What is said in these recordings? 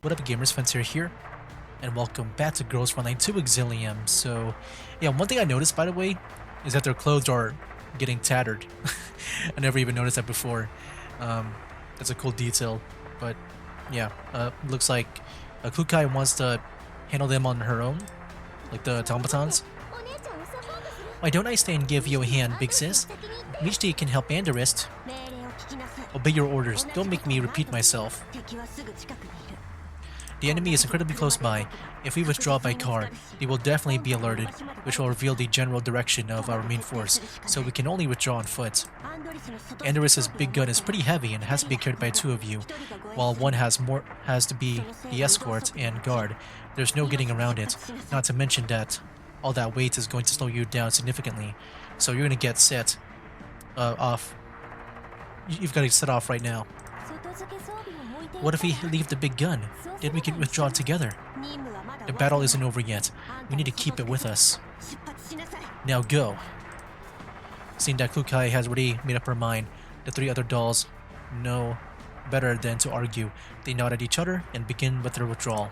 What up, gamers? Fence here, and welcome back to Girls Frontline 2 Exilium. So, yeah, one thing I noticed, by the way, is that their clothes are getting tattered. I never even noticed that before. That's a cool detail, but yeah, looks like Kukai wants to handle them on her own, like the automatons. Why don't I stay and give you a hand, big sis? Michti can help Anderist. Obey your orders. Don't make me repeat myself. The enemy is incredibly close by. If we withdraw by car, they will definitely be alerted, which will reveal the general direction of our main force, so we can only withdraw on foot. Anderis' big gun is pretty heavy and has to be carried by two of you, while one has to be the escort and guard. There's no getting around it, not to mention that all that weight is going to slow you down significantly, so you're going to get set off. You've got to set off right now. What if we leave the big gun? Then we can withdraw together. The battle isn't over yet. We need to keep it with us. Now go. Seeing that Kukai has already made up her mind, the three other dolls know better than to argue. They nod at each other and begin with their withdrawal.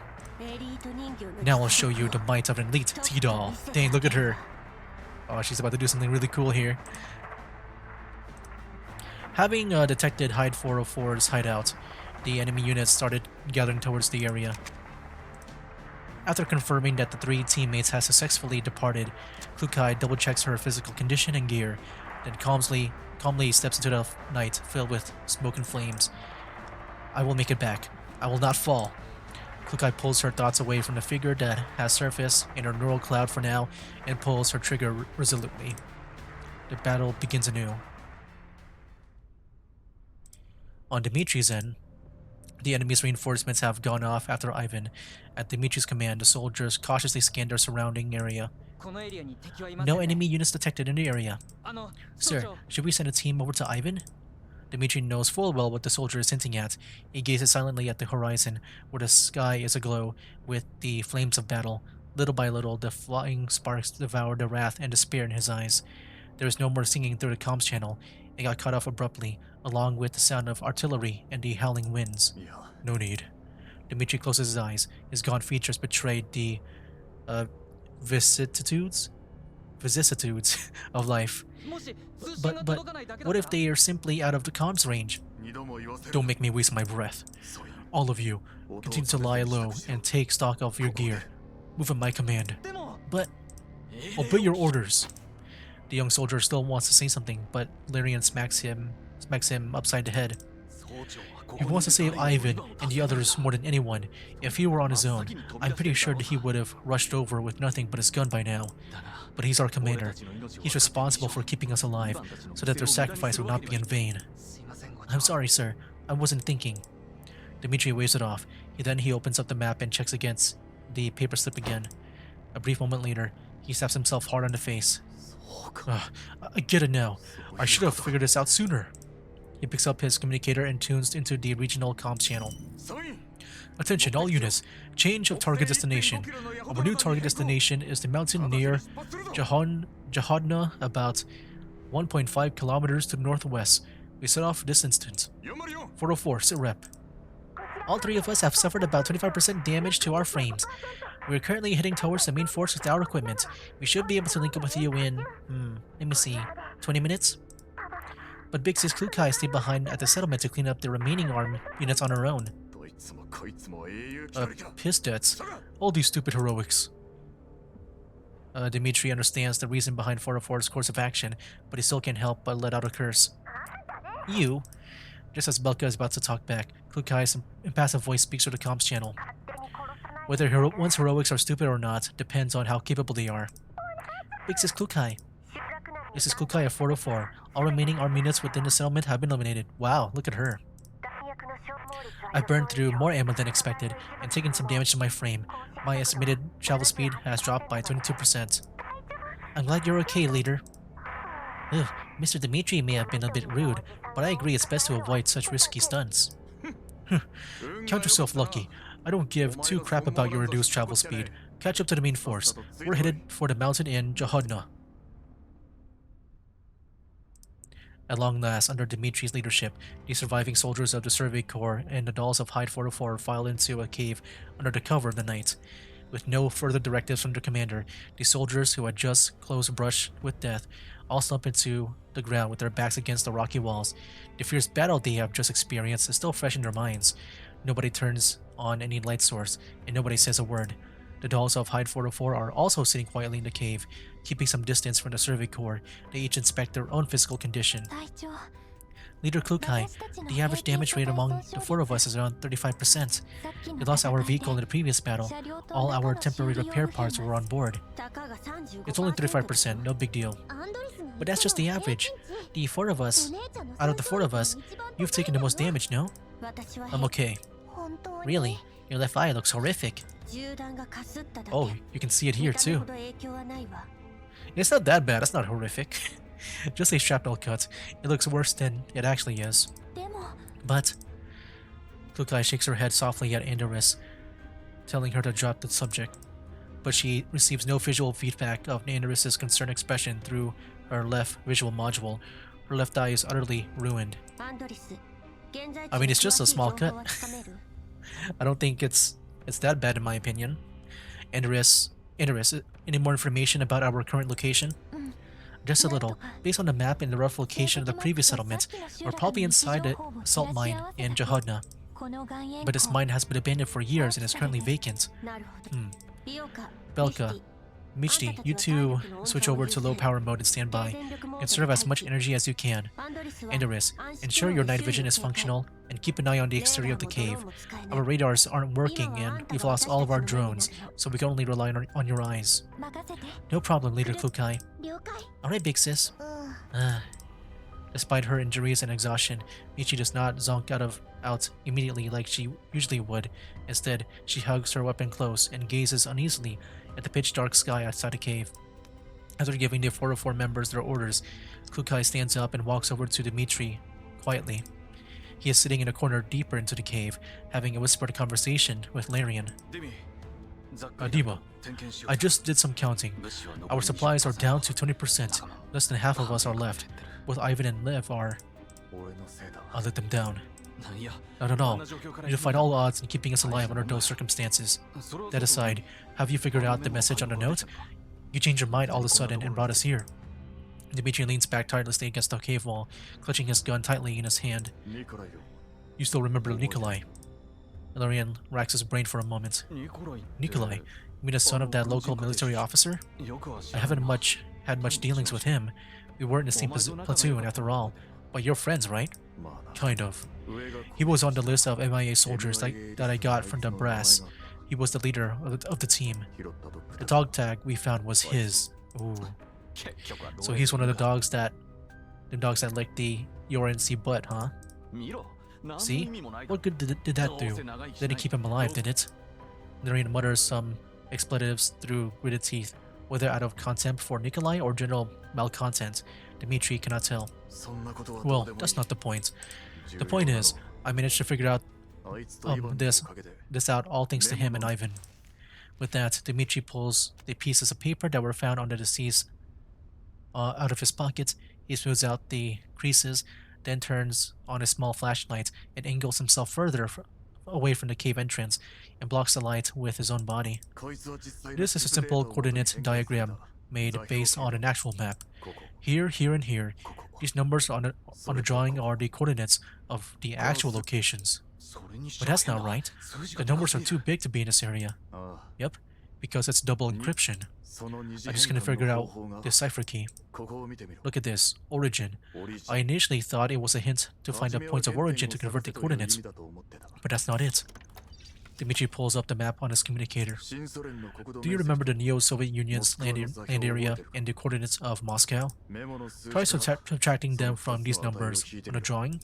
Now I'll show you the might of an elite T-doll. Dang, look at her. Oh, she's about to do something really cool here. Having detected Hide 404's hideout, the enemy units started gathering towards the area. After confirming that the three teammates had successfully departed, Kukai double-checks her physical condition and gear, then calmly steps into the night filled with smoke and flames. I will make it back. I will not fall. Kukai pulls her thoughts away from the figure that has surfaced in her neural cloud for now and pulls her trigger resolutely. The battle begins anew. On Dimitri's end, the enemy's reinforcements have gone off after Ivan. At Dimitri's command, the soldiers cautiously scan their surrounding area. No enemy units detected in the area. Sir, should we send a team over to Ivan? Dimitri knows full well what the soldier is hinting at. He gazes silently at the horizon, where the sky is aglow with the flames of battle. Little by little, the flying sparks devour the wrath and despair in his eyes. There is no more singing through the comms channel. It got cut off abruptly, along with the sound of artillery and the howling winds. No need. Dimitri closes his eyes. His gaunt features betrayed the vicissitudes of life. But what if they are simply out of the comms range? Don't make me waste my breath. All of you, continue to lie low and take stock of your gear. Move at my command. But obey your orders. The young soldier still wants to say something, but Lyrian smacks him upside the head. He wants to save Ivan and the others more than anyone. If he were on his own, I'm pretty sure that he would have rushed over with nothing but his gun by now. But he's our commander. He's responsible for keeping us alive, so that their sacrifice would not be in vain. I'm sorry, sir. I wasn't thinking. Dimitri waves it off. Then he opens up the map and checks against the paper slip again. A brief moment later, he slaps himself hard on the face. I get it now. I should have figured this out sooner. He picks up his communicator and tunes into the regional comms channel. Attention all units. Change of target destination. Our new target destination is the mountain near Jahodna, about 1.5 kilometers to the northwest. We set off this instant. 404, sit rep. All three of us have suffered about 25% damage to our frames. We are currently heading towards the main force with our equipment. We should be able to link up with you in, let me see, 20 minutes? But Big Sis Kukai stayed behind at the settlement to clean up the remaining armed units on her own. Pissdets. All these stupid heroics. Dimitri understands the reason behind 404's course of action, but he still can't help but let out a curse. You? Just as Belka is about to talk back, Kukai's impassive voice speaks through the comms channel. Whether one's heroics are stupid or not depends on how capable they are. Big Sis Kukai. This is Kukai of 404. All remaining armed units within the settlement have been eliminated. Wow, look at her. I burned through more ammo than expected and taken some damage to my frame. My estimated travel speed has dropped by 22%. I'm glad you're okay, leader. Ugh, Mr. Dimitri may have been a bit rude, but I agree it's best to avoid such risky stunts. Count yourself lucky. I don't give two crap about your reduced travel speed. Catch up to the main force. We're headed for the mountain in Jahodna. At long last, under Dimitri's leadership, the surviving soldiers of the Survey Corps and the dolls of Hyde 404 file into a cave under the cover of the night. With no further directives from their commander, the soldiers who had just close brushed with death all slump into the ground with their backs against the rocky walls. The fierce battle they have just experienced is still fresh in their minds. Nobody turns on any light source, and nobody says a word. The dolls of Hyde 404 are also sitting quietly in the cave, keeping some distance from the Survey Corps. They each inspect their own physical condition. Leader Kukai, the average damage rate among the four of us is around 35%. We lost our vehicle in the previous battle. All our temporary repair parts were on board. It's only 35%, no big deal. But that's just the average. Out of the four of us, you've taken the most damage, no? I'm okay. Really? Your left eye looks horrific. Oh, you can see it here too. It's not that bad, that's not horrific. Just a shrapnel cut. It looks worse than it actually is. But Kukai shakes her head softly at Andorus, telling her to drop the subject. But she receives no visual feedback of Andorus' concerned expression through her left visual module. Her left eye is utterly ruined. I mean, it's just a small cut. I don't think it's that bad in my opinion. Andorus, any more information about our current location? Just a little. Based on the map and the rough location of the previous settlement, we're probably inside the salt mine in Jahodna. But this mine has been abandoned for years and is currently vacant. Belka, Michti, you two switch over to low power mode and stand by. Conserve as much energy as you can. Andorus, ensure your night vision is functional and keep an eye on the exterior of the cave. Our radars aren't working and we've lost all of our drones, so we can only rely on your eyes. No problem, Leader Kukai. Alright, big sis. Despite her injuries and exhaustion, Michi does not zonk out immediately like she usually would. Instead, she hugs her weapon close and gazes uneasily at the pitch-dark sky outside the cave. After giving the 404 members their orders, Kukai stands up and walks over to Dimitri quietly. He is sitting in a corner deeper into the cave, having a whispered conversation with Larian. Dima, I just did some counting. Our supplies are down to 20%. Less than half of us are left. Both Ivan and Lev are... I'll let them down. Not at all. You defied all odds in keeping us alive under those circumstances. That aside, have you figured out the message on the note? You changed your mind all of a sudden and brought us here. Dimitri leans back tirelessly against the cave wall, clutching his gun tightly in his hand. You still remember Nikolai? Larian racks his brain for a moment. Nikolai? You mean the son of that local military officer? I haven't had much dealings with him. We weren't in the same platoon after all. But you're friends, right? Kind of. He was on the list of MIA soldiers that I got from the brass. He was the leader of the team. The dog tag we found was his. Ooh. So he's one of the dogs that licked the UNC butt, huh? See? What good did that do? Didn't keep him alive, did it? Larian mutters some expletives through gritted teeth. Whether out of contempt for Nikolai or general malcontent, Dimitri cannot tell. Well, that's not the point. The point is, I managed to figure out this out all thanks to him and Ivan. With that, Dimitri pulls the pieces of paper that were found on the deceased out of his pocket. He smooths out the creases, then turns on a small flashlight and angles himself further away from the cave entrance and blocks the light with his own body. This is a simple coordinate diagram made based on an actual map. Here, here, and here. These numbers on the drawing are the coordinates of the actual locations. But that's not right. The numbers are too big to be in this area. Yep, because it's double encryption. I'm just gonna figure out the cipher key. Look at this. Origin. I initially thought it was a hint to find the points of origin to convert the coordinates. But that's not it. Dimitri pulls up the map on his communicator. Do you remember the Neo-Soviet Union's land area and the coordinates of Moscow? Try subtracting them from these numbers on the drawing.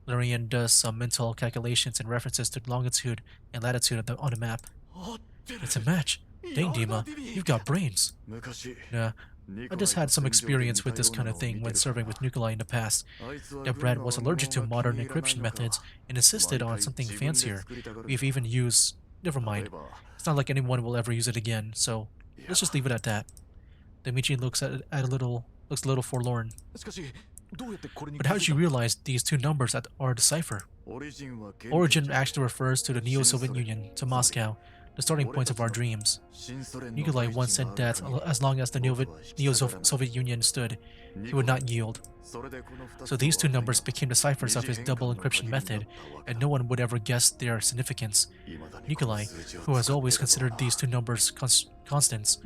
Larian does some mental calculations and references to longitude and latitude on the map. It's a match. Dang, Dima, you've got brains. Nah, I just had some experience with this kind of thing when serving with Nikolai in the past. That Brad was allergic to modern encryption methods and insisted on something fancier. We've even used... Never mind. It's not like anyone will ever use it again, so let's just leave it at that. Dimitri looks a little forlorn. But how did you realize these two numbers are the cipher? Origin actually refers to the Neo-Soviet Union, to Moscow, the starting point of our dreams. Nikolai once said that as long as the Neo-Soviet Union stood, he would not yield. So these two numbers became the ciphers of his double encryption method, and no one would ever guess their significance. Nikolai, who has always considered these two numbers constants,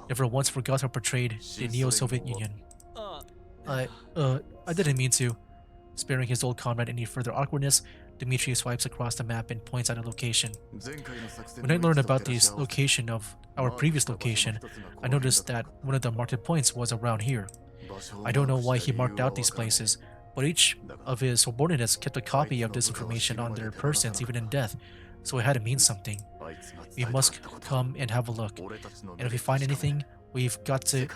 never once forgot or portrayed the Neo-Soviet Union. I didn't mean to. Sparing his old comrade any further awkwardness, Dmitri swipes across the map and points at a location. When I learned about the location of our previous location, I noticed that one of the marked points was around here. I don't know why he marked out these places, but each of his subordinates kept a copy of this information on their persons even in death, so it had to mean something. We must come and have a look, and if we find anything, we've got to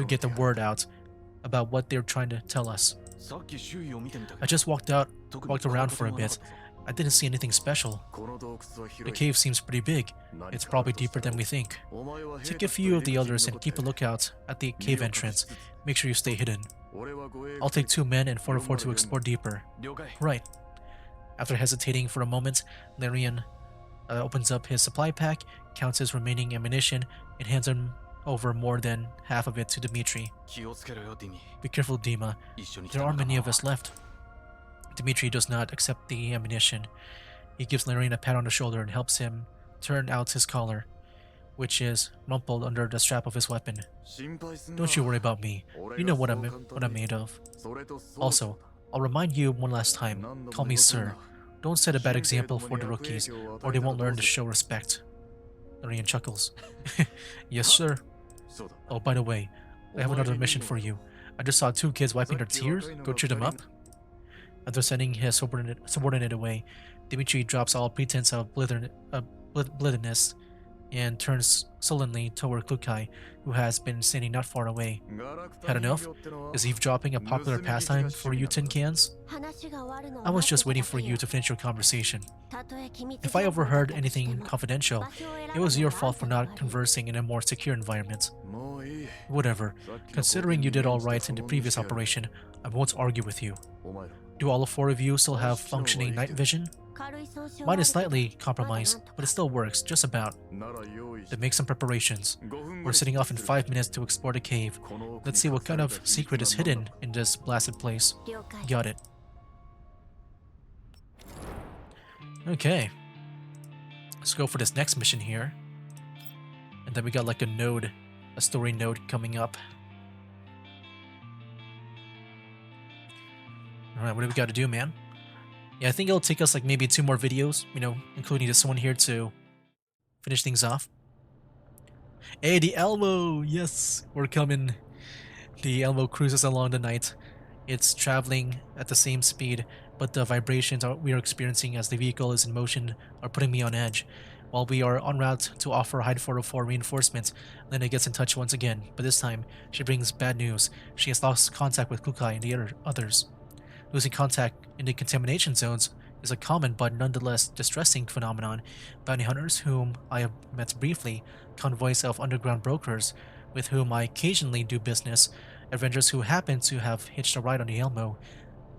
get the word out about what they're trying to tell us. I just walked around for a bit. I didn't see anything special. The cave seems pretty big. It's probably deeper than we think. Take a few of the others and keep a lookout at the cave entrance. Make sure you stay hidden. I'll take 2 men and 4 to explore deeper. Right. After hesitating for a moment, Larian opens up his supply pack, counts his remaining ammunition, and hands him over more than half of it to Dmitri. Be careful, Dima. There aren't many of us left. Dmitri does not accept the ammunition. He gives Larian a pat on the shoulder and helps him turn out his collar, which is rumpled under the strap of his weapon. Don't you worry about me. You know what I'm made of. Also, I'll remind you one last time. Call me sir. Don't set a bad example for the rookies, or they won't learn to show respect. Larian chuckles. Yes, sir. Oh, by the way, I have another mission for you. I just saw 2 kids wiping their tears. Go cheer them up. After sending his subordinate away, Dmitri drops all pretense of blithedness and turns sullenly toward Klukai, who has been standing not far away. Had enough? Is eavesdropping a popular pastime for you tin cans? I was just waiting for you to finish your conversation. If I overheard anything confidential, it was your fault for not conversing in a more secure environment. Whatever. Considering you did all right in the previous operation, I won't argue with you. Do all 4 of you still have functioning night vision? Mine is slightly compromised, but it still works, just about. Then make some preparations. We're setting off in 5 minutes to explore the cave. Let's see what kind of secret is hidden in this blasted place. Got it. Okay. Let's go for this next mission here. And then we got like a story node coming up. Alright, what do we got to do, man? Yeah, I think it'll take us like maybe 2 more videos, including this one here to finish things off. Hey, the Elmo! Yes, we're coming. The Elmo cruises along the night. It's traveling at the same speed, but the vibrations we are experiencing as the vehicle is in motion are putting me on edge. While we are en route to offer Hide 404 reinforcements, Lena gets in touch once again, but this time she brings bad news. She has lost contact with Klukai and the others. Losing contact in the contamination zones is a common but nonetheless distressing phenomenon. Bounty hunters, whom I have met briefly, convoys of underground brokers, with whom I occasionally do business, adventurers who happen to have hitched a ride on the Elmo.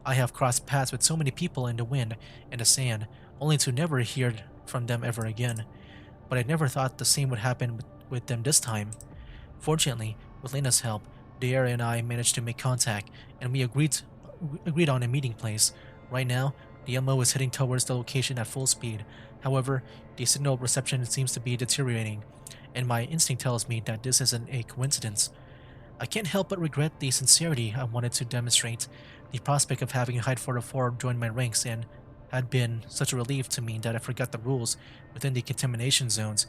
I have crossed paths with so many people in the wind and the sand, only to never hear from them ever again. But I never thought the same would happen with them this time. Fortunately, with Lena's help, Dare and I managed to make contact, and we agreed on a meeting place. Right now, the Elmo is heading towards the location at full speed. However, the signal reception seems to be deteriorating, and my instinct tells me that this isn't a coincidence. I can't help but regret the sincerity I wanted to demonstrate. The prospect of having Hide 404 join my ranks had been such a relief to me that I forgot the rules within the contamination zones.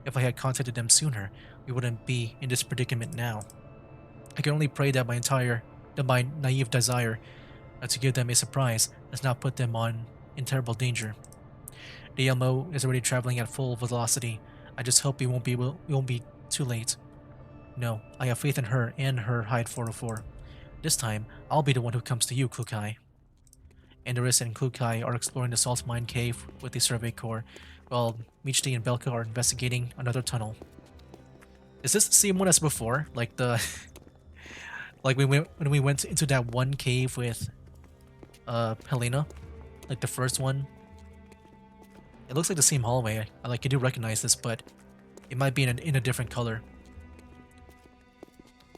If I had contacted them sooner, we wouldn't be in this predicament now. I can only pray that my naive desire to give them a surprise has not put them in terrible danger. The Elmo is already traveling at full velocity. I just hope it won't be too late. No, I have faith in her and her Hide 404. This time, I'll be the one who comes to you, Klukai. Enderis and Klukai are exploring the salt mine cave with the Survey Corps, while Michti and Belka are investigating another tunnel. Is this the same one as before? Like Like when we went into that one cave with Helena, like the first one. It looks like the same hallway. I do recognize this, but it might be in a different color.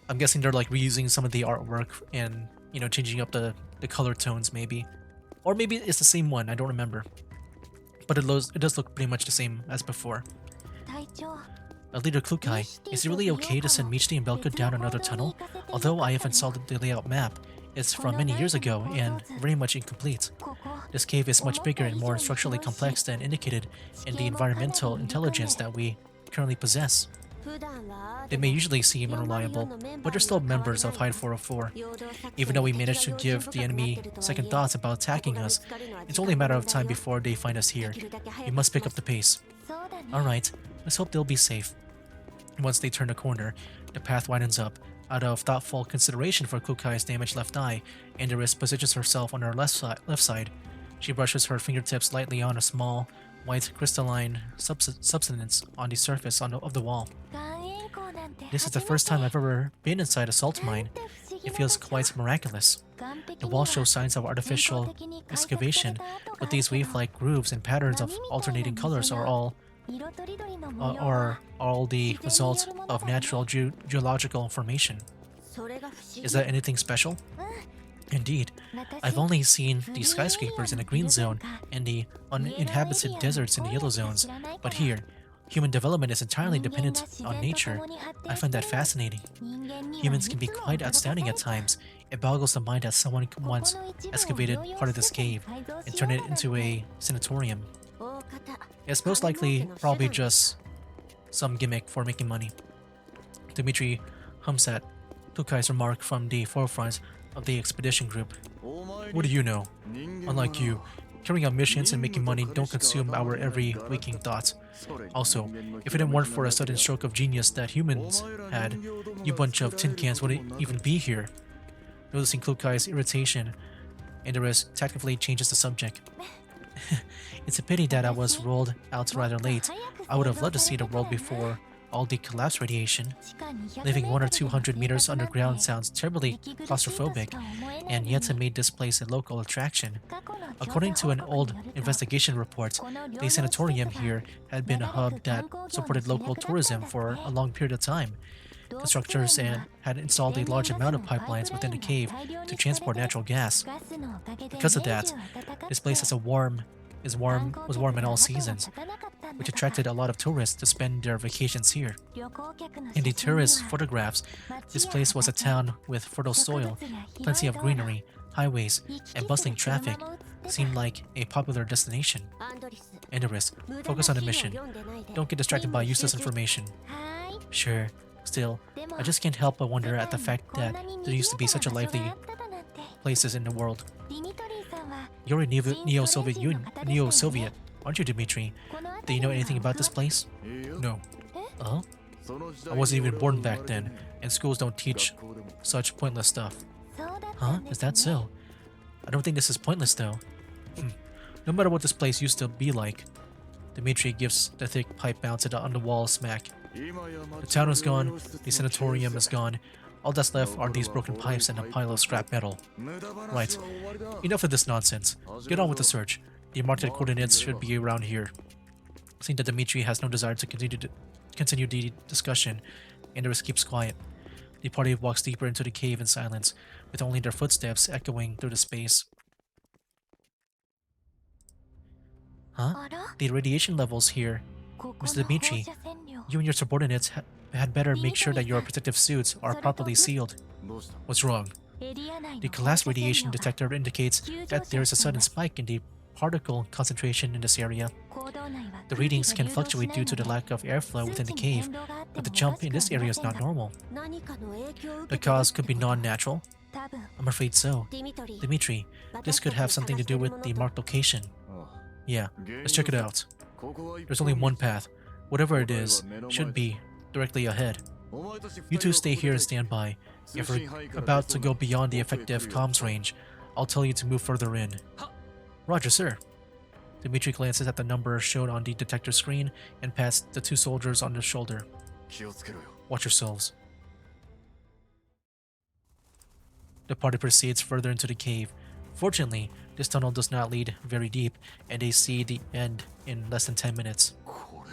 I'm guessing they're like reusing some of the artwork and, you know, changing up the color tones maybe. Or maybe it's the same one, I don't remember. But it does look pretty much the same as before. Leader Klukai, is it really okay to send Michti and Belka down another tunnel? Although I have installed the layout map, it's from many years ago and very much incomplete. This cave is much bigger and more structurally complex than indicated in the environmental intelligence that we currently possess. They may usually seem unreliable, but they're still members of Hide 404. Even though we managed to give the enemy second thoughts about attacking us, it's only a matter of time before they find us here. We must pick up the pace. Alright, let's hope they'll be safe. Once they turn the corner, the path widens up. Out of thoughtful consideration for Kukai's damaged left eye, Andorus positions herself on her left side. She brushes her fingertips lightly on a small, white crystalline substance on the surface of the wall. This is the first time I've ever been inside a salt mine. It feels quite miraculous. The wall shows signs of artificial excavation, but these wave-like grooves and patterns of alternating colors are all the result of natural geological formation. Is that anything special? Indeed. I've only seen the skyscrapers in the green zone and the uninhabited deserts in the yellow zones, but here, human development is entirely dependent on nature. I find that fascinating. Humans can be quite outstanding at times. It boggles the mind that someone once excavated part of this cave and turned it into a sanatorium. It's most likely probably just some gimmick for making money. Dimitri hums at Kukai's remark from the forefront of the expedition group. What do you know? Unlike you, carrying out missions and making money don't consume our every waking thought. Also, if it weren't for a sudden stroke of genius that humans had, you bunch of tin cans wouldn't even be here. Noticing Kukai's irritation, Andorus tactfully changes the subject. It's a pity that I was rolled out rather late. I would have loved to see the world before all the collapse radiation. Living 100 or 200 meters underground sounds terribly claustrophobic, and yet I made this place a local attraction. According to an old investigation report, the sanatorium here had been a hub that supported local tourism for a long period of time. Constructors had installed a large amount of pipelines within the cave to transport natural gas. Because of that, this place was warm in all seasons, which attracted a lot of tourists to spend their vacations here. In the tourist photographs, this place was a town with fertile soil, plenty of greenery, highways, and bustling traffic. Seemed like a popular destination. Andorus, focus on the mission. Don't get distracted by useless information. Sure. Still, I just can't help but wonder at the fact that there used to be such a lively places in the world. You're a Neo-Soviet, aren't you, Dimitri? Do you know anything about this place? No. Oh? I wasn't even born back then, and schools don't teach such pointless stuff. Huh? Is that so? I don't think this is pointless, though. No matter what this place used to be like. Dimitri gives the thick pipe bounce on the wall smack. The town is gone, the sanatorium is gone. All that's left are these broken pipes and a pile of scrap metal. Right. Enough of this nonsense. Get on with the search. The marked coordinates should be around here. Seeing that Dimitri has no desire to continue the discussion, Andorus keeps quiet. The party walks deeper into the cave in silence, with only their footsteps echoing through the space. Huh? The radiation levels here. Mr. Dimitri, you and your subordinates had better make sure that your protective suits are properly sealed. What's wrong? The collapse radiation detector indicates that there is a sudden spike in the particle concentration in this area. The readings can fluctuate due to the lack of airflow within the cave, but the jump in this area is not normal. The cause could be non-natural? I'm afraid so. Dimitri, this could have something to do with the marked location. Yeah, let's check it out. There's only one path. Whatever it is, should be directly ahead. You two stay here and stand by. If we're about to go beyond the effective comms range, I'll tell you to move further in. Roger, sir. Dimitri glances at the number shown on the detector screen and pats the two soldiers on the shoulder. Watch yourselves. The party proceeds further into the cave. Fortunately, this tunnel does not lead very deep, and they see the end in less than 10 minutes.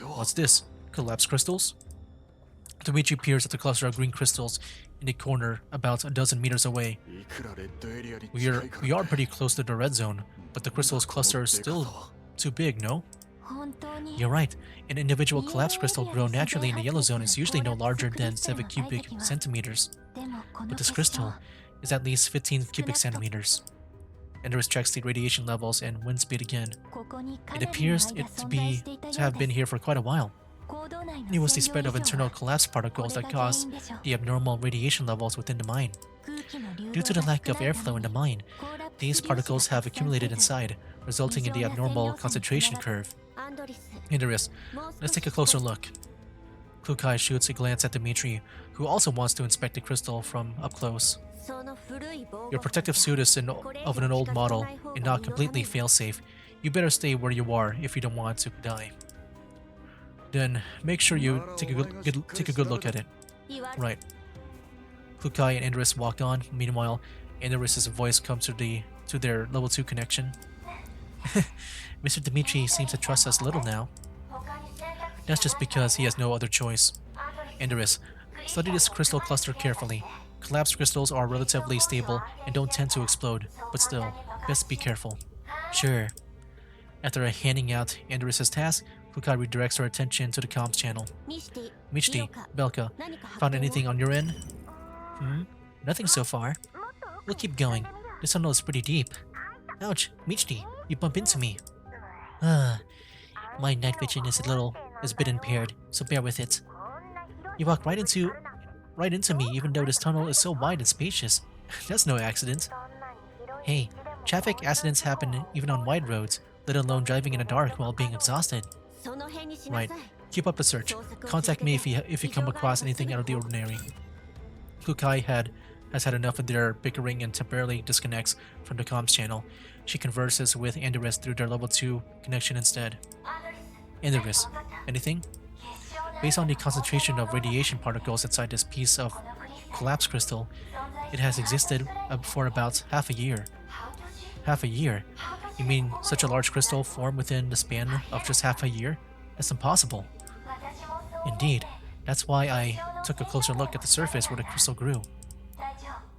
What's this? Collapse crystals? Dimitri peers at the cluster of green crystals in the corner about a dozen meters away. We are pretty close to the red zone, but the crystals cluster is still too big, no? You're right. An individual collapse crystal grown naturally in the yellow zone is usually no larger than 7 cubic centimeters. But this crystal is at least 15 cubic centimeters. Enders checks the radiation levels and wind speed again. It appears to have been here for quite a while. It was the spread of internal collapse particles that caused the abnormal radiation levels within the mine. Due to the lack of airflow in the mine, these particles have accumulated inside, resulting in the abnormal concentration curve. Enders, let's take a closer look. Klukai shoots a glance at Dimitri, who also wants to inspect the crystal from up close. Your protective suit is of an old model and not completely fail-safe. You better stay where you are if you don't want to die. Then make sure you take a good look at it. Right. Klukai and Enders walked on. Meanwhile, Enders' voice comes to their level 2 connection. Mr. Dimitri seems to trust us little now. That's just because he has no other choice. Enders, study this crystal cluster carefully. Collapsed crystals are relatively stable and don't tend to explode, but still, best be careful. Sure. After handing out Enders' task, Klukai redirects her attention to the comms channel. Michti, Belka, found anything on your end? Nothing so far. We'll keep going. This tunnel is pretty deep. Ouch, Michti, you bump into me. My night vision is a bit impaired, so bear with it. You walk right into me even though this tunnel is so wide and spacious. That's no accident. Hey, traffic accidents happen even on wide roads, let alone driving in the dark while being exhausted. Right. Keep up the search. Contact me if you come across anything out of the ordinary. Klukai has had enough of their bickering and temporarily disconnects from the comms channel. She converses with Enders through their level 2 connection instead. Enders, anything? Based on the concentration of radiation particles inside this piece of collapse crystal, it has existed for about half a year. Half a year? You mean such a large crystal formed within the span of just half a year? That's impossible. Indeed. That's why I took a closer look at the surface where the crystal grew.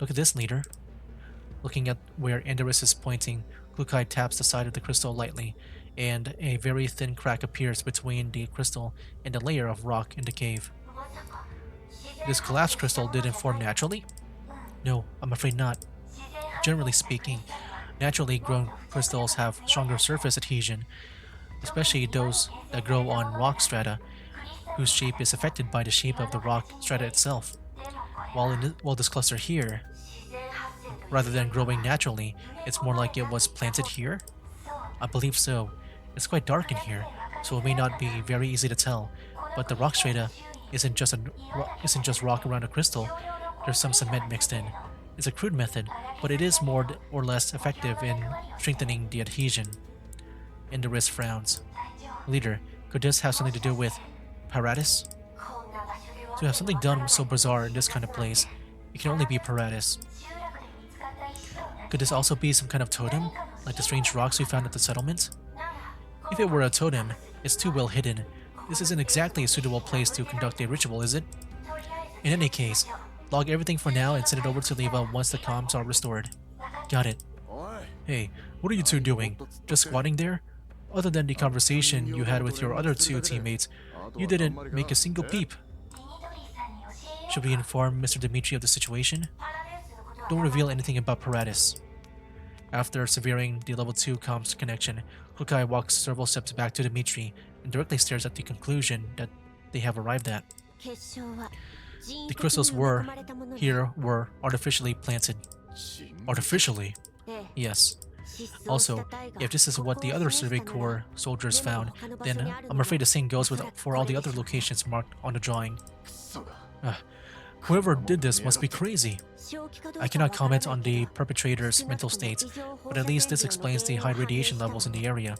Look at this, leader. Looking at where Enders is pointing, Klukai taps the side of the crystal lightly, and a very thin crack appears between the crystal and the layer of rock in the cave. This collapsed crystal didn't form naturally? No, I'm afraid not. Generally speaking, naturally grown crystals have stronger surface adhesion, especially those that grow on rock strata, whose shape is affected by the shape of the rock strata itself. While this cluster here, rather than growing naturally, it's more like it was planted here? I believe so. It's quite dark in here, so it may not be very easy to tell, but the rock strata isn't just rock around a crystal. There's some cement mixed in. It's a crude method, but it is more or less effective in strengthening the adhesion. Enders frowns. Leader, could this have something to do with Paratus? To have something done so bizarre in this kind of place, it can only be Paratus. Could this also be some kind of totem, like the strange rocks we found at the settlement? If it were a totem, it's too well hidden. This isn't exactly a suitable place to conduct a ritual, is it? In any case, log everything for now and send it over to Leva once the comms are restored. Got it. Hey, what are you two doing? Just squatting there? Other than the conversation you had with your other two teammates, you didn't make a single peep. Should we inform Mr. Dimitri of the situation? Don't reveal anything about Paratus. After severing the level 2 comms connection, Klukai walks several steps back to Dimitri and directly stares at the conclusion that they have arrived at. The crystals were artificially planted. Artificially? Yes. Also, if this is what the other Survey Corps soldiers found, then I'm afraid the same goes for all the other locations marked on the drawing. Whoever did this must be crazy. I cannot comment on the perpetrator's mental state, but at least this explains the high radiation levels in the area.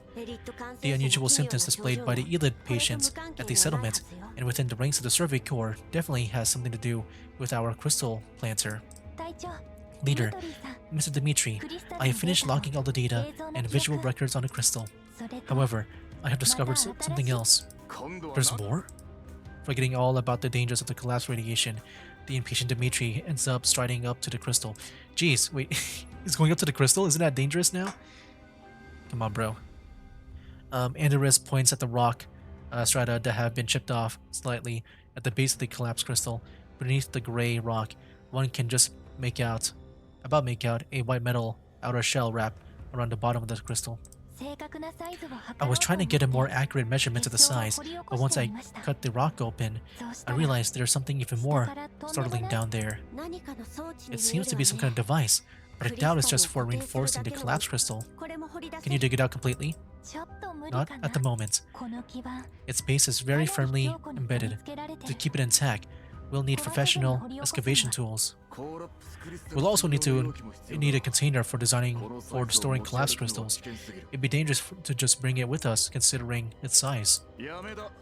The unusual symptoms displayed by the elite patients at the settlement and within the ranks of the Survey Corps definitely has something to do with our crystal planter. Leader, Mr. Dimitri, I have finished logging all the data and visual records on the crystal. However, I have discovered something else. There's more? Forgetting all about the dangers of the collapse radiation, the impatient Dimitri ends up striding up to the crystal. Jeez, wait, he's going up to the crystal? Isn't that dangerous now? Come on, bro. Andorus points at the rock strata that have been chipped off slightly at the base of the collapsed crystal. Beneath the gray rock, one can just make out a white metal outer shell wrap around the bottom of the crystal. I was trying to get a more accurate measurement of the size, but once I cut the rock open, I realized there's something even more startling down there. It seems to be some kind of device, but I doubt it's just for reinforcing the collapsed crystal. Can you dig it out completely? Not at the moment. Its base is very firmly embedded. To keep it intact, we'll need professional excavation tools. We'll also need a container for storing collapsed crystals. It'd be dangerous to just bring it with us, considering its size.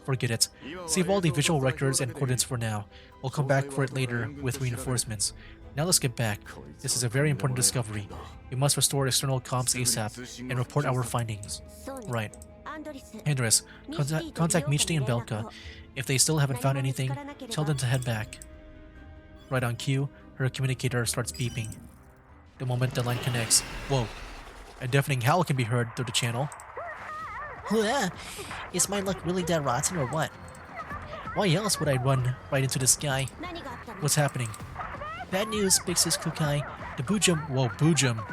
Forget it. Save all the visual records and coordinates for now. We'll come back for it later with reinforcements. Now let's get back. This is a very important discovery. We must restore external comms ASAP and report our findings. Right. Andres, contact Michty and Belka. If they still haven't found anything, tell them to head back. Right on cue, her communicator starts beeping. The moment the line connects, whoa, a deafening howl can be heard through the channel. Is my luck really that rotten or what? Why else would I run right into the sky? What's happening? Bad news, Big Sis Kukai. The Boojum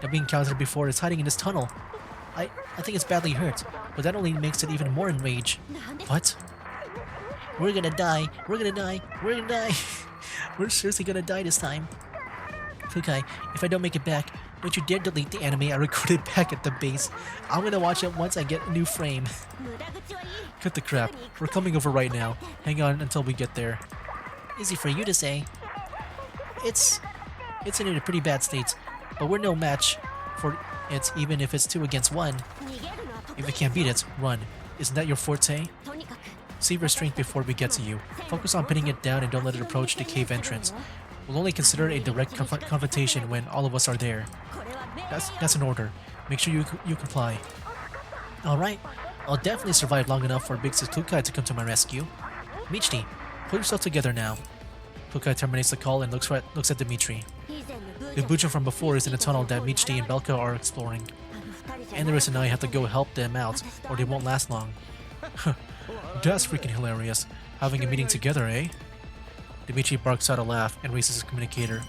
that we encountered before is hiding in this tunnel. I think it's badly hurt, but that only makes it even more enraged. What? We're gonna die. We're gonna die. We're gonna die. We're seriously gonna die this time. Kukai, if I don't make it back, don't you dare delete the anime I recorded back at the base. I'm gonna watch it once I get a new frame. Cut the crap. We're coming over right now. Hang on until we get there. Easy for you to say. It's in a pretty bad state, but we're no match for it even if it's 2 against 1. If you can't beat it, run. Isn't that your forte? Save your strength before we get to you. Focus on pinning it down and don't let it approach the cave entrance. We'll only consider a direct confrontation when all of us are there. That's an order. Make sure you comply. Alright, I'll definitely survive long enough for Big Sis Kukai to come to my rescue. Michty, pull yourself together now. Kukai terminates the call and looks at Dimitri. The Boojum from before is in the tunnel that Michty and Belka are exploring. Andres and I have to go help them out, or they won't last long. That's freaking hilarious. Having a meeting together, eh? Dimitri barks out a laugh and raises his communicator.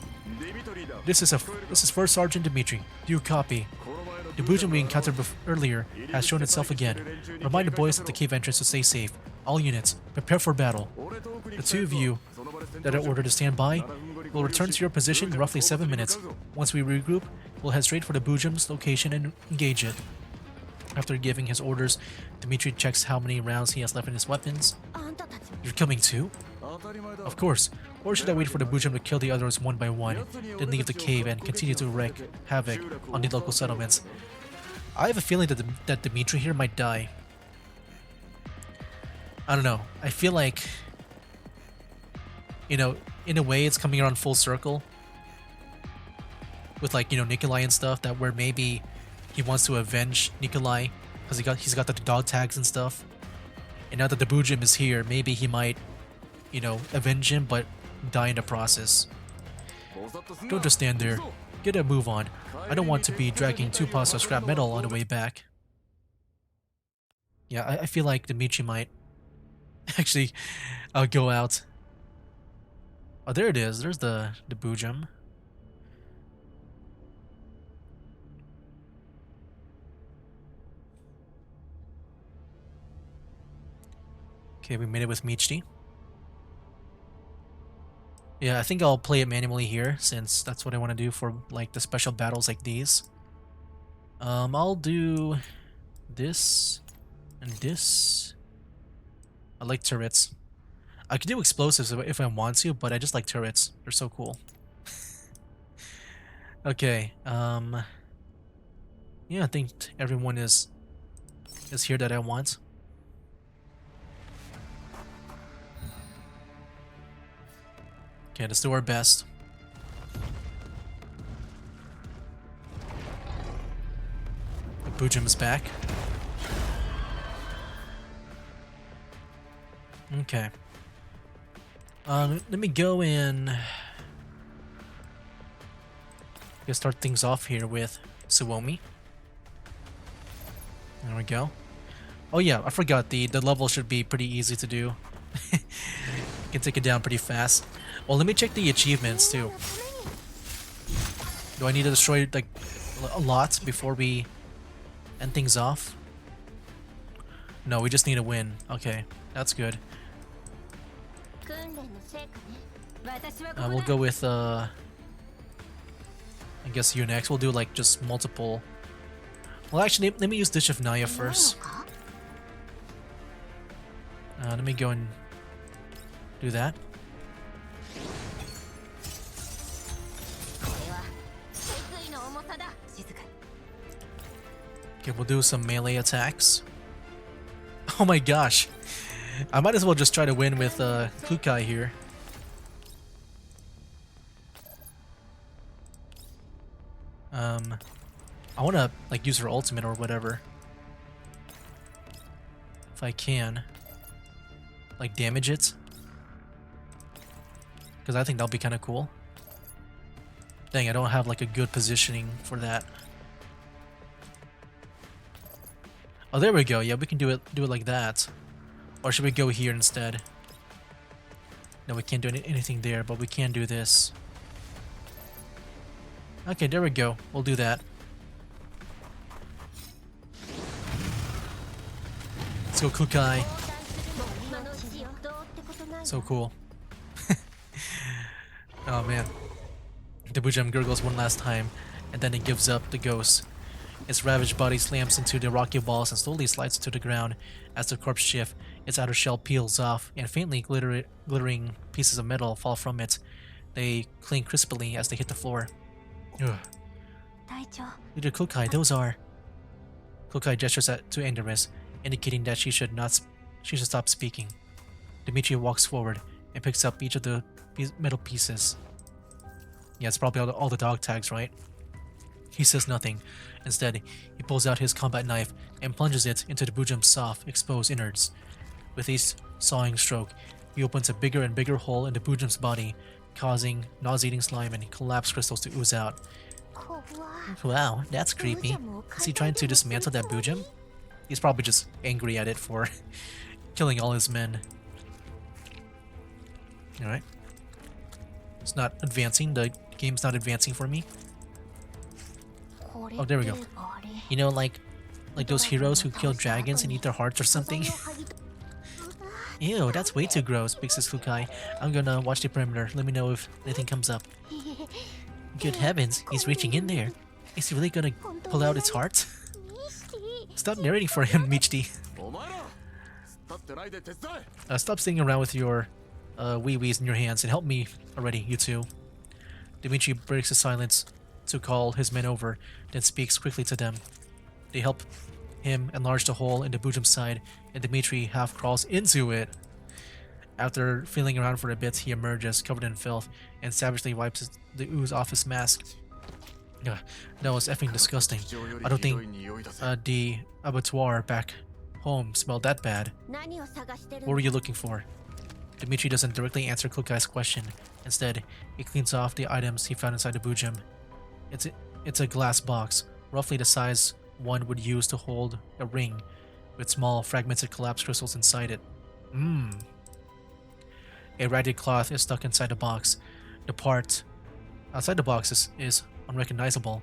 This is First Sergeant Dimitri. Do you copy? The Boojum we encountered earlier has shown itself again. Remind the boys at the cave entrance to stay safe. All units, prepare for battle. The 2 of you that are ordered to stand by will return to your position in roughly 7 minutes. Once we regroup, we'll head straight for the Boojum's location and engage it. After giving his orders, Dimitri checks how many rounds he has left in his weapons. You're coming too? Of course. Or should I wait for the Boojum to kill the others one by one, then leave the cave and continue to wreak havoc on the local settlements? I have a feeling that Dimitri here might die. I don't know. I feel like, you know, in a way it's coming around full circle. With like, you know, Nikolai and stuff, that where maybe he wants to avenge Nikolai because he's got the dog tags and stuff. And now that the Boojum is here, maybe he might, you know, avenge him but die in the process. Don't just stand there. Get a move on. I don't want to be dragging 2 pots of scrap metal on the way back. Yeah, I feel like Dimitri might actually go out. Oh, there it is. There's the Boojum. Okay, we made it with Michty. Yeah, I think I'll play it manually here, since that's what I want to do for like the special battles like these. I'll do this and this. I like turrets. I could do explosives if I want to, but I just like turrets. They're so cool. Okay, yeah, I think everyone is here that I want. Okay, let's do our best. Boojum is back. Okay. Let me go and start things off here with Suomi. There we go. Oh yeah, I forgot the level should be pretty easy to do. Can take it down pretty fast. Well, let me check the achievements too. Do I need to destroy like a lot before we end things off? No, we just need a win. Okay, that's good. We'll go with I guess you next. We'll do like just multiple. Well, actually, let me use Dish of Naya first. Let me go and do that. Okay, we'll do some melee attacks. Oh my gosh. I might as well just try to win with Kukai here. I want to like use her ultimate or whatever. If I can. Like damage it. Because I think that'll be kind of cool. Dang, I don't have like a good positioning for that. Oh, there we go. Yeah, we can do it like that. Or should we go here instead? No, we can't do anything there, but we can do this. Okay, there we go. We'll do that. Let's go Kukai. So cool. Oh man. The Boojum gurgles one last time, and then it gives up the ghost. Its ravaged body slams into the rocky walls and slowly slides to the ground. As the corpse shifts, its outer shell peels off, and faintly glittering pieces of metal fall from it. They cling crisply as they hit the floor. Ugh. Leader Kukai, those are... Kukai gestures to Enderis, indicating that she should stop speaking. Dimitri walks forward and picks up each of the metal pieces. Yeah, it's probably all the dog tags, right? He says nothing. Instead, he pulls out his combat knife and plunges it into the Boojum's soft, exposed innards. With each sawing stroke, he opens a bigger and bigger hole in the Boojum's body, causing nauseating slime and collapsed crystals to ooze out. Wow, that's creepy. Is he trying to dismantle that Boojum? He's probably just angry at it for killing all his men. Alright. It's not advancing. The game's not advancing for me. Oh, there we go. You know, like those heroes who kill dragons and eat their hearts or something? Ew, that's way too gross, fixes Kukai. I'm gonna watch the perimeter. Let me know if anything comes up. Good heavens, he's reaching in there. Is he really gonna pull out its heart? Stop narrating for him, Michti. Stop sitting around with your wee-wees in your hands and help me already, you two. Dimitri breaks the silence to call his men over, then speaks quickly to them. They help him enlarge the hole in the Boojum's side, and Dimitri half crawls into it. After feeling around for a bit, he emerges, covered in filth, and savagely wipes the ooze off his mask. Ugh, that was effing disgusting. I don't think the abattoir back home smelled that bad. What were you looking for? Dimitri doesn't directly answer Kukai's question. Instead, he cleans off the items he found inside the Boojum. It's a glass box, roughly the size one would use to hold a ring, with small fragmented collapsed crystals inside it. A ragged cloth is stuck inside the box. The part outside the box is unrecognizable.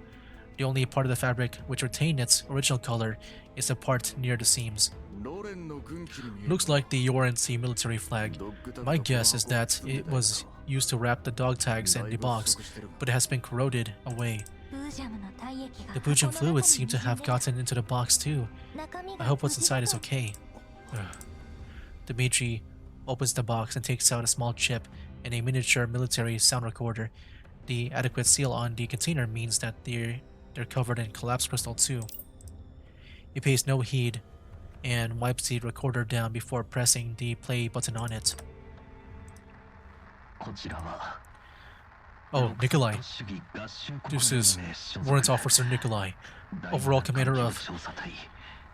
The only part of the fabric which retained its original color is the part near the seams. Looks like the UNC military flag. My guess is that it was used to wrap the dog tags in the box, but it has been corroded away. The Boojum fluids seem to have gotten into the box too. I hope what's inside is okay. Ugh. Dimitri opens the box and takes out a small chip and a miniature military sound recorder. The adequate seal on the container means that they're covered in collapsed crystal too. He pays no heed and wipes the recorder down before pressing the play button on it. Oh, Nikolai. This is Warrant Officer Nikolai, overall commander of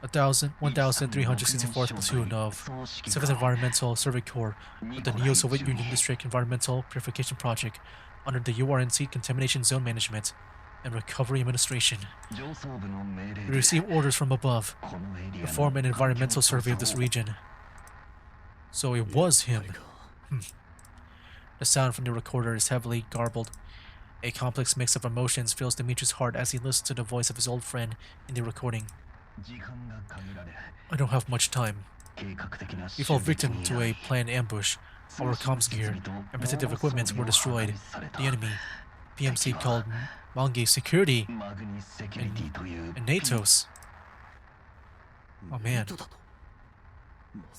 1364th Platoon of 7th Environmental Survey Corps of the Neo-Soviet Union District Environmental Purification Project under the URNC Contamination Zone Management and Recovery Administration. We received orders from above to perform an environmental survey of this region. So it was him. The sound from the recorder is heavily garbled. A complex mix of emotions fills Dimitri's heart as he listens to the voice of his old friend in the recording. I don't have much time. We fell victim to a planned ambush. Our comms gear and protective equipment were destroyed. The enemy, PMC called Mangi Security and NATO's. Oh man.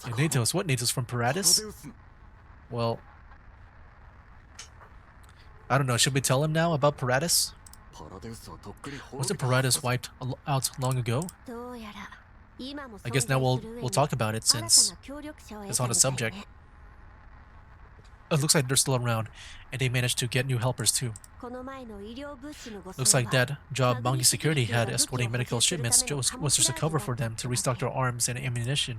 And NATO's? What NATO's from Paratus? Well, I don't know. Should we tell him now about Paratus? Wasn't Paratus wiped out long ago? I guess now we'll talk about it since it's on the subject. It looks like they're still around, and they managed to get new helpers too. Looks like that job Mangi Security had escorting medical shipments was just a cover for them to restock their arms and ammunition.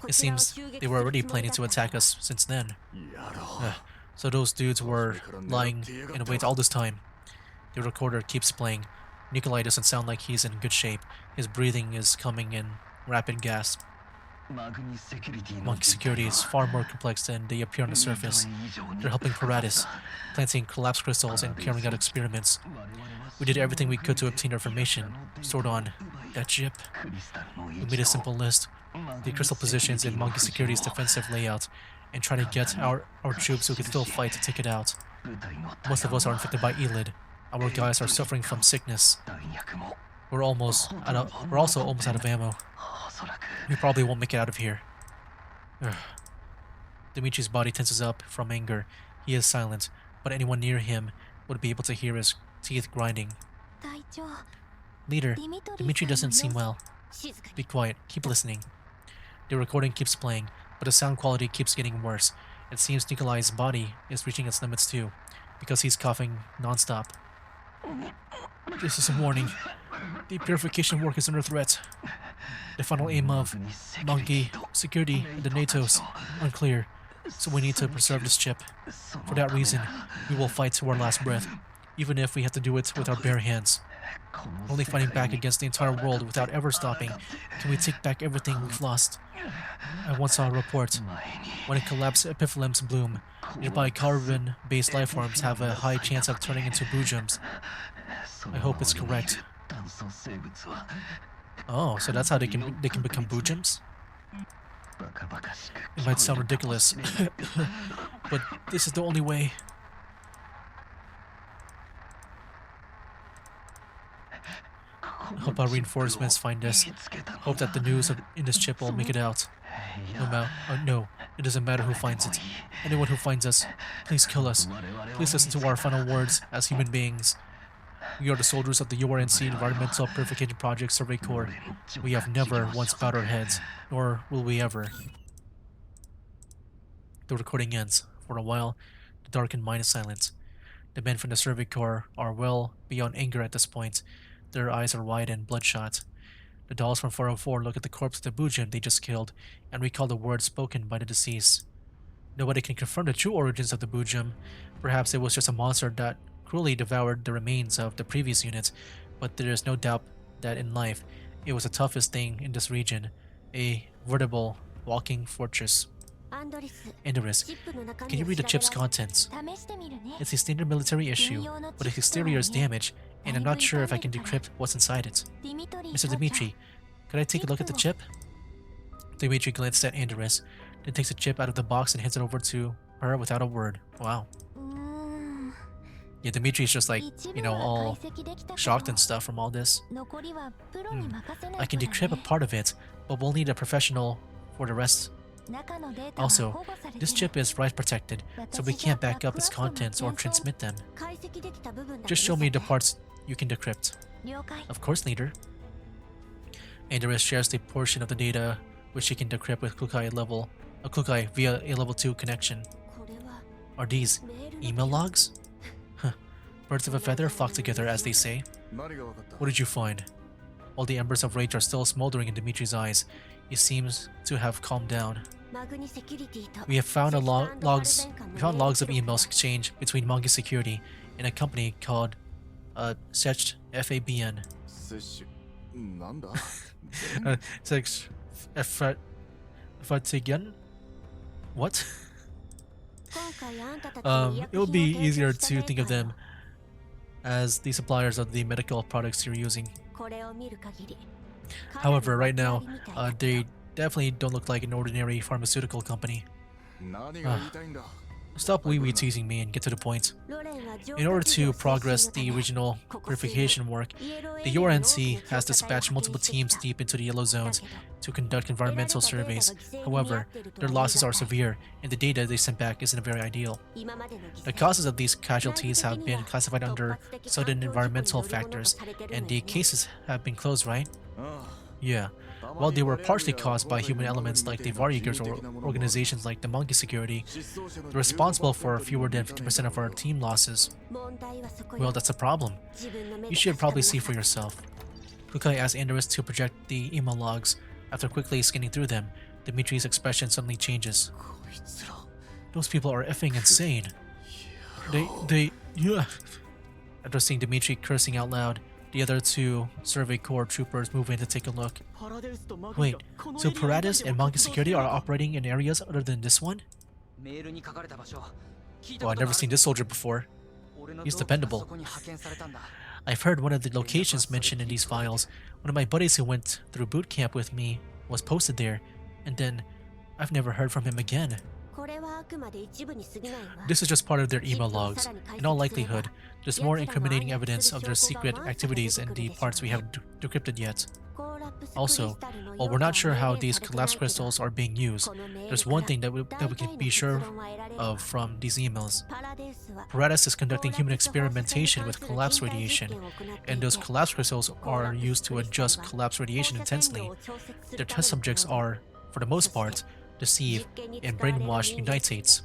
It seems they were already planning to attack us since then. So those dudes were lying in wait all this time. The recorder keeps playing. Nikolai doesn't sound like he's in good shape. His breathing is coming in rapid gasps. Mangi Security is far more complex than they appear on the surface. They're helping Paratus, planting collapsed crystals and carrying out experiments. We did everything we could to obtain information stored on that chip. We made a simple list, the crystal positions in Mangi Security's defensive layout, and try to get our troops who can still fight to take it out. Most of us are infected by Elid. Our guys are suffering from sickness. We're also almost out of ammo. We probably won't make it out of here. Dimitri's body tenses up from anger. He is silent, but anyone near him would be able to hear his teeth grinding. Leader, Dimitri doesn't seem well. Be quiet, keep listening. The recording keeps playing, but the sound quality keeps getting worse. It seems Nikolai's body is reaching its limits too, because he's coughing non-stop. This is a warning. The purification work is under threat. The final aim of Mangi Security and the NATO's unclear, so we need to preserve this chip. For that reason, we will fight to our last breath, even if we have to do it with our bare hands. Only fighting back against the entire world without ever stopping can we take back everything we've lost. I once saw a report. When a collapsed epiphyllums bloom, nearby carbon-based lifeforms have a high chance of turning into Boojums. I hope it's correct. Oh, so that's how they can become Boojums? It might sound ridiculous, but this is the only way. Hope our reinforcements find us. Hope that the news in this chip will make it out. No, it doesn't matter who finds it. Anyone who finds us, please kill us. Please listen to our final words as human beings. We are the soldiers of the URNC Environmental Purification Project Survey Corps. We have never once bowed our heads, nor will we ever. The recording ends. For a while, the darkened mine is silent. The men from the Survey Corps are well beyond anger at this point. Their eyes are wide and bloodshot. The dolls from 404 look at the corpse of the Boojum they just killed and recall the words spoken by the deceased. Nobody can confirm the true origins of the Boojum. Perhaps it was just a monster that cruelly devoured the remains of the previous unit, but there is no doubt that in life, it was the toughest thing in this region, a veritable walking fortress. Andorus, can you read the chip's contents? It's a standard military issue, but its exterior is damaged, and I'm not sure if I can decrypt what's inside it. Mr. Dimitri, could I take a look at the chip? Dimitri glanced at Andorus, then takes the chip out of the box and hands it over to her without a word. Wow. Yeah, Dimitri's just like, all shocked and stuff from all this. I can decrypt a part of it, but we'll need a professional for the rest. Also, this chip is write protected, so we can't back up its contents or transmit them. Just show me the parts you can decrypt. Of course, leader. Andorus shares the portion of the data which she can decrypt with Kukai via a level 2 connection. Are these email logs? Huh. Birds of a feather flock together, as they say. What did you find? While the embers of rage are still smoldering in Dimitri's eyes, he seems to have calmed down. We have found logs of emails exchanged between Monkey Security and a company called Secht FABN. Secht FABN? What? It would be easier to think of them as the suppliers of the medical products you're using. However, right now, they definitely don't look like an ordinary pharmaceutical company. Stop wee-wee teasing me and get to the point. In order to progress the regional purification work, the URNC has dispatched multiple teams deep into the yellow zones to conduct environmental surveys. However, their losses are severe, and the data they sent back isn't very ideal. The causes of these casualties have been classified under sudden environmental factors, and the cases have been closed, right? Yeah. While they were partially caused by human elements like the Varjagers or organizations like the Monkey Security, they're responsible for fewer than 50% of our team losses. Well, that's a problem. You should probably see for yourself. Kukai asked Andorus to project the email logs. After quickly scanning through them, Dimitri's expression suddenly changes. Those people are effing insane. Yeah. After seeing Dimitri cursing out loud, the other two Survey Corps troopers move in to take a look. Wait, so Paradis and Monkey Security are operating in areas other than this one? Well, I've never seen this soldier before. He's dependable. I've heard one of the locations mentioned in these files. One of my buddies who went through boot camp with me was posted there, and then I've never heard from him again. This is just part of their email logs. In all likelihood, there's more incriminating evidence of their secret activities in the parts we haven't decrypted yet. Also, while we're not sure how these collapse crystals are being used, there's one thing that we can be sure of from these emails. Paradis is conducting human experimentation with collapse radiation, and those collapse crystals are used to adjust collapse radiation intensely. Their test subjects are, for the most part, deceive and brainwash Unitates.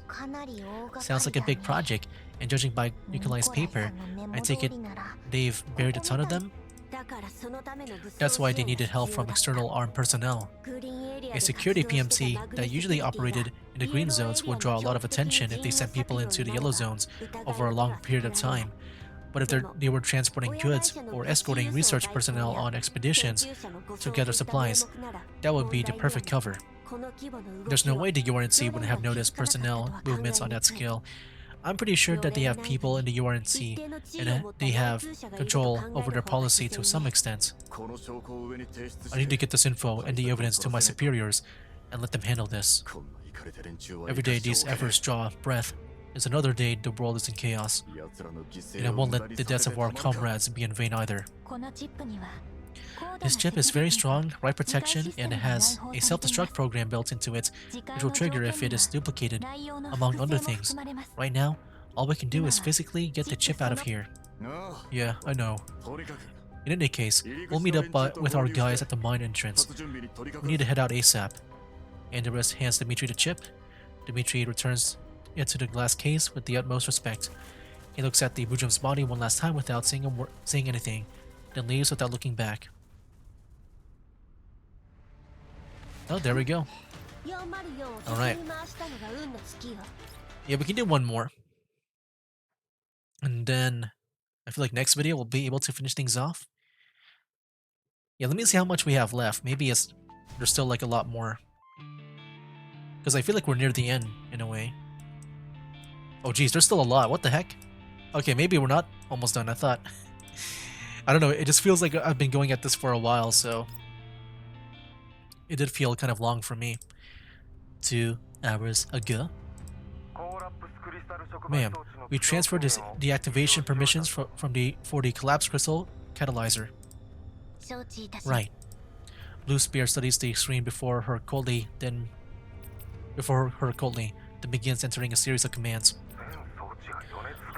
Sounds like a big project, and judging by Nikolai's paper, I take it they've buried a ton of them? That's why they needed help from external armed personnel. A security PMC that usually operated in the green zones would draw a lot of attention if they sent people into the yellow zones over a long period of time. But if they were transporting goods or escorting research personnel on expeditions to gather supplies, that would be the perfect cover. There's no way the URNC wouldn't have noticed personnel movements on that scale. I'm pretty sure that they have people in the URNC, and they have control over their policy to some extent. I need to get this info and the evidence to my superiors, and let them handle this. Every day these efforts draw breath is another day the world is in chaos, and I won't let the deaths of our comrades be in vain either. This chip is very strong, right protection, and it has a self-destruct program built into it, which will trigger if it is duplicated, among other things. Right now, all we can do is physically get the chip out of here. Yeah, I know. In any case, we'll meet up with our guys at the mine entrance. We need to head out ASAP. Andorus hands Dimitri the chip. Dimitri returns it to the glass case with the utmost respect. He looks at the Boojum's body one last time without saying anything, then leaves without looking back. Oh, there we go. Alright. Yeah, we can do one more. And then I feel like next video we'll be able to finish things off. Yeah, let me see how much we have left. Maybe there's still like a lot more. Because I feel like we're near the end, in a way. Oh geez, there's still a lot. What the heck? Okay, maybe we're not almost done. I thought... I don't know, it just feels like I've been going at this for a while, so... It did feel kind of long for me. 2 hours ago. Ma'am, we transferred this deactivation permissions for the collapse crystal catalyzer. Right. Blue Spear studies the screen before her coldly, then begins entering a series of commands.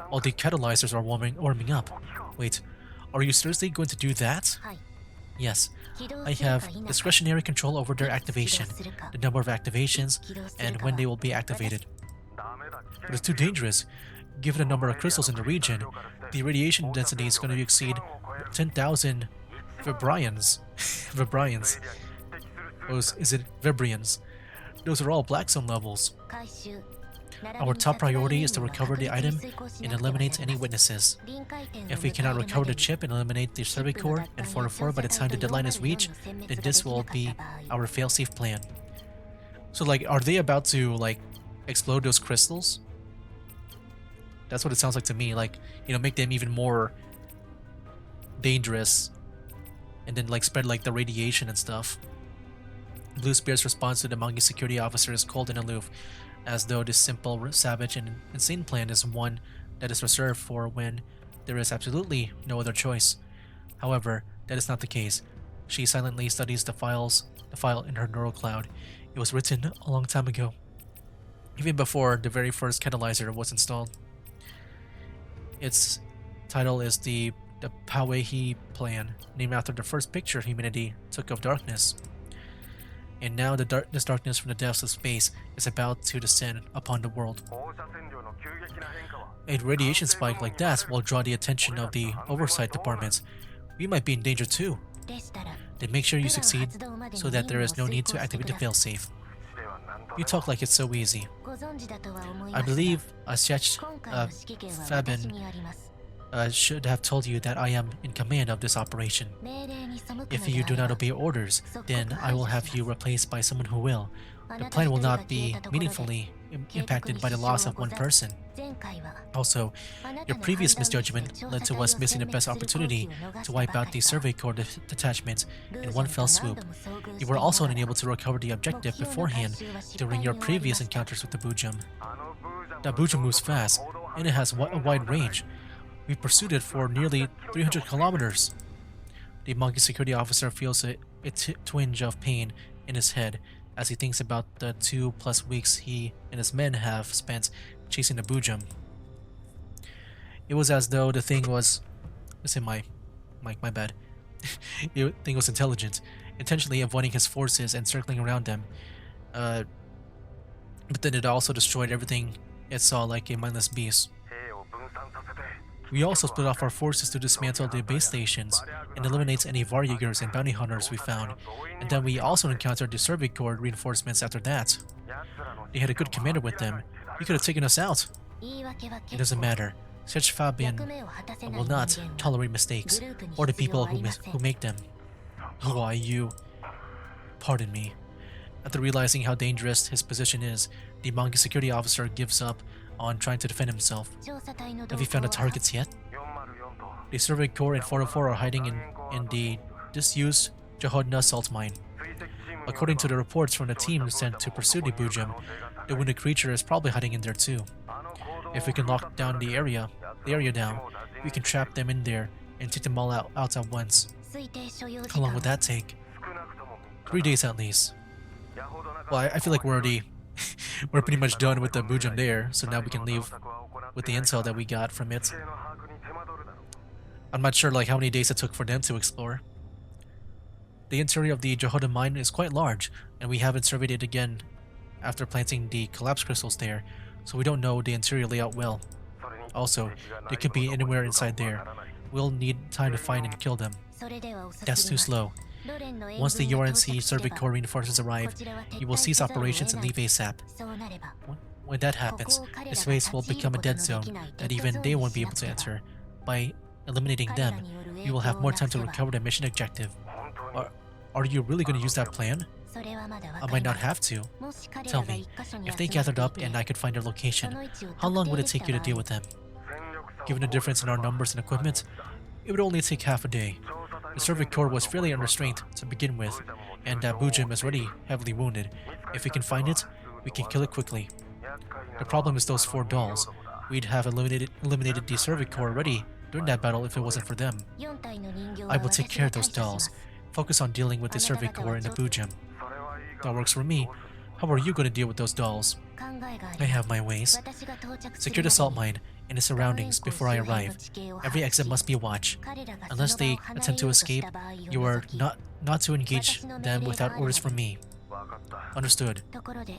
All the catalyzers are warming up. Wait, are you seriously going to do that? Yes. I have discretionary control over their activation, the number of activations, and when they will be activated. But it's too dangerous. Given the number of crystals in the region, the radiation density is going to exceed 10,000 vibrions. Vibrions. Is it vibrions? Those are all black zone levels. Our top priority is to recover the item and eliminate any witnesses. If we cannot recover the chip and eliminate the survey core and 404 by the time the deadline is reached, then this will be our failsafe plan. So like, are they about to like explode those crystals? That's what it sounds like to me. Like, you know, make them even more dangerous and then like spread like the radiation and stuff. Blue Spear's response to the monkey security officer is cold and aloof, as though this simple, savage, and insane plan is one that is reserved for when there is absolutely no other choice. However, that is not the case. She silently studies the file in her neural cloud. It was written a long time ago, even before the very first catalyzer was installed. Its title is the Pauehi Plan, named after the first picture humanity took of darkness. And now this darkness from the depths of space is about to descend upon the world. A radiation spike like that will draw the attention of the oversight departments. We might be in danger too. Then make sure you succeed so that there is no need to activate the failsafe. You talk like it's so easy. I believe Fabin should have told you that I am in command of this operation. If you do not obey orders, then I will have you replaced by someone who will. The plan will not be meaningfully impacted by the loss of one person. Also, your previous misjudgment led to us missing the best opportunity to wipe out the survey core detachment in one fell swoop. You were also unable to recover the objective beforehand during your previous encounters with the Boojum. That Boojum moves fast, and it has a wide range. We pursued it for nearly 300 kilometers. The monkey security officer feels a twinge of pain in his head as he thinks about the 2+ weeks he and his men have spent chasing the Boojum. It was as though the thing was... my bad. The thing was intelligent, intentionally avoiding his forces and circling around them. But then it also destroyed everything it saw like a mindless beast. We also split off our forces to dismantle the base stations and eliminate any Varjagers and bounty hunters we found, and then we also encountered the survey corps reinforcements after that. They had a good commander with them. He could have taken us out. It doesn't matter. Such Fabian will not tolerate mistakes, or the people who make them. Who are you? Pardon me. After realizing how dangerous his position is, the monkey security officer gives up on trying to defend himself. Have you found the targets yet? The survey corps and 404 are hiding in the disused Jahodna salt mine. According to the reports from the team sent to pursue the Boojum, the wounded creature is probably hiding in there too. If we can lock down the area down, we can trap them in there and take them all out at once. How long would that take? 3 days at least. Well, I feel like we're pretty much done with the Boojum there, so now we can leave with the intel that we got from it. I'm not sure like how many days it took for them to explore. The interior of the Jahoda mine is quite large, and we haven't surveyed it again after planting the collapse crystals there, so we don't know the interior layout well. Also, they could be anywhere inside there. We'll need time to find and kill them. That's too slow. Once the URNC survey corps reinforcements arrive, you will cease operations and leave ASAP. When that happens, the space will become a dead zone that even they won't be able to enter. By eliminating them, we will have more time to recover the mission objective. Are you really going to use that plan? I might not have to. Tell me, if they gathered up and I could find their location, how long would it take you to deal with them? Given the difference in our numbers and equipment, it would only take half a day. The survey corps was fairly unrestrained to begin with, and that Boojum is already heavily wounded. If we can find it, we can kill it quickly. The problem is those 4 dolls. We'd have eliminated the survey corps already during that battle if it wasn't for them. I will take care of those dolls. Focus on dealing with the survey corps and the Boojum. That works for me. How are you going to deal with those dolls? I have my ways. Secure the salt mine and its surroundings before I arrive. Every exit must be watched. Unless they attempt to escape, you are not to engage them without orders from me. Understood.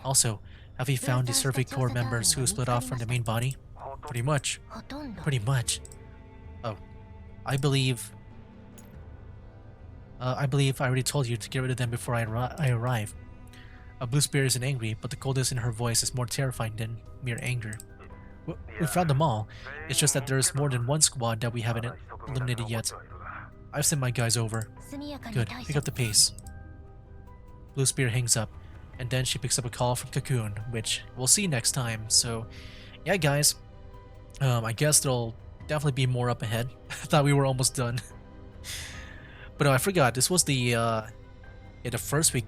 Also, Have we found the survey corps members who split off from the main body? Pretty much. Pretty much. Oh, I believe I already told you to get rid of them before I arrive. Blue Spear isn't angry, but the coldness in her voice is more terrifying than mere anger. We found them all. It's just that there's more than one squad that we haven't eliminated yet. I've sent my guys over. Good, pick up the pace. Blue Spear hangs up, and then she picks up a call from Cocoon, which we'll see next time. So, yeah guys, I guess there'll definitely be more up ahead. I thought we were almost done. But no, I forgot, this was the first week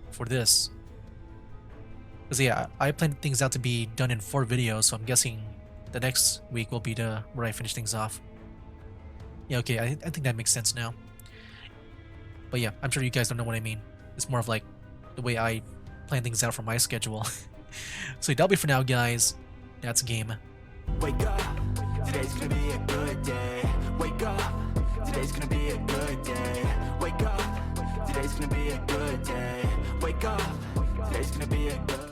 for this. Because yeah, I planned things out to be done in 4 videos, so I'm guessing the next week will be where I finish things off. Yeah, okay, I think that makes sense now. But yeah, I'm sure you guys don't know what I mean. It's more of like the way I plan things out for my schedule. So that'll be for now, guys. That's a game. Wake up, today's gonna be a good day. Wake up, today's gonna be a good day. Wake up, today's gonna be a good day. Wake up, today's gonna be a good